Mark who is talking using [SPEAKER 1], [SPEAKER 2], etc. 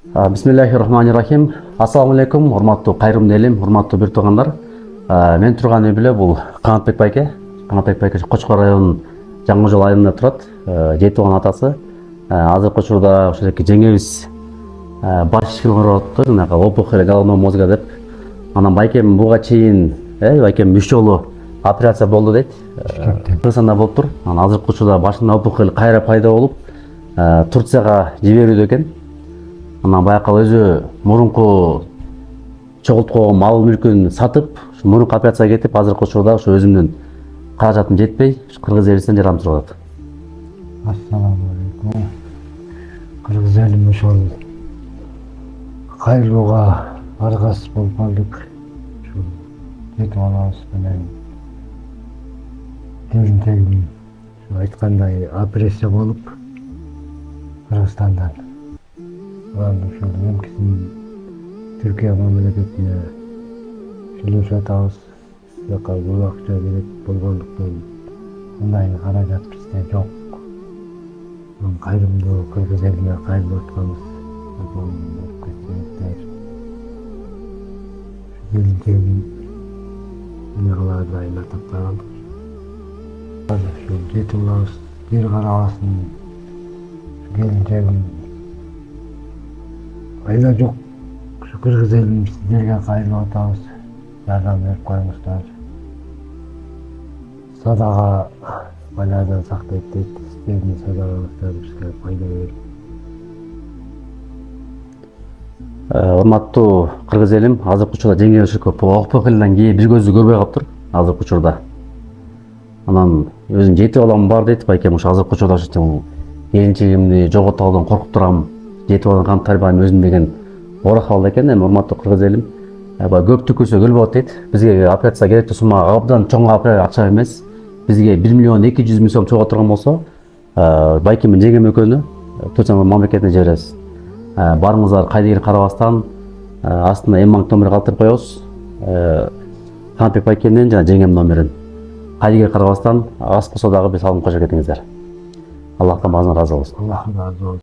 [SPEAKER 1] Бисмиллахиррахманиррахим. Ассаламу алейкум, урматтуу кайрымдуу элим, урматтуу бир туугандар. Мен турган үй биле бул Канатбек байке. Канатбек байке Кочкор районунун Жаңы Жол айылында турат. Жети тууган атасы. Азыркы учурда ошоки жеңебиз баш ишкил кылып атты, жанагы опухоль головного мозга деп. Анан байкем буга чейин, байкем 3 жолу операция болду дейт. Кыргызстанда болуп тур. Анан азыркы учурда башында опухоль кайра пайда болуп, Турцияга жиберүүдө экен. Анан байкал өзү мурунку чогултуп койгон мал мүлкүн сатып, мурунку операцияга кетип, азыркы учурда ошо өзүмдүн каражатым жетпей, кыргыз элибизден жардам сурап атат.
[SPEAKER 2] Ассаламу алейкум. Кыргыз элим ошол кайрылууга аргасыз болуп калдык. Ушул жети балабыз менен келинтегим айткандай операция болуп Кыргызстандан. Анан ушул эмкисин Түркия мамлекетине сүйлөшүп атабыз. Жака бул акча керек болгондуктан мындай каражат бизде жок. Кайрымдуу кыргыз элине кайрылып атканбыз. Келинтегим каларды айлатып калдык. Ушул жети балабыз бир карабасын. Келинтегим айла жок. Ушу кыргыз элим сиздерге кайрылып атабыз. Жардам берип коюңуздар. Садага баладан сактайт дейт. Сиздердин садагаңыздар бизге пайда берип.
[SPEAKER 1] Урматтуу кыргыз элим, азыркы учурда жеңебиз опухольдан кийин бир көздү көрбөй калыптыр. Азыркы учурда. Анан өзүм жети балам бар дейт байкем. Ошо азыркы учурда ошо келинчегимди жоготуудан коркуп турам. Жети баланы камтырбайм өзүм деген оор кабылда экен. Эми урматтуу кыргыз элим, көп түкүрсө көл болот дейт. Бизге операция керектүү сума абдан чоң акча эмес. Бизге 1.200.000 сом чыга турган болсо, байкемин жеңем экөөнү Турция мамлекетине жиберебиз. Барыңыздар кайдыгер карабастан, астына эм банк номерин калтырып коебуз. Канатбек байкемдин жана жеңем номерин. Кайдыгер карабастан аз болсо дагы биз алып кошо кетиңиздер. Аллахтан баарыңыздан ыраазы болсун.
[SPEAKER 2] Аллах разы болсун.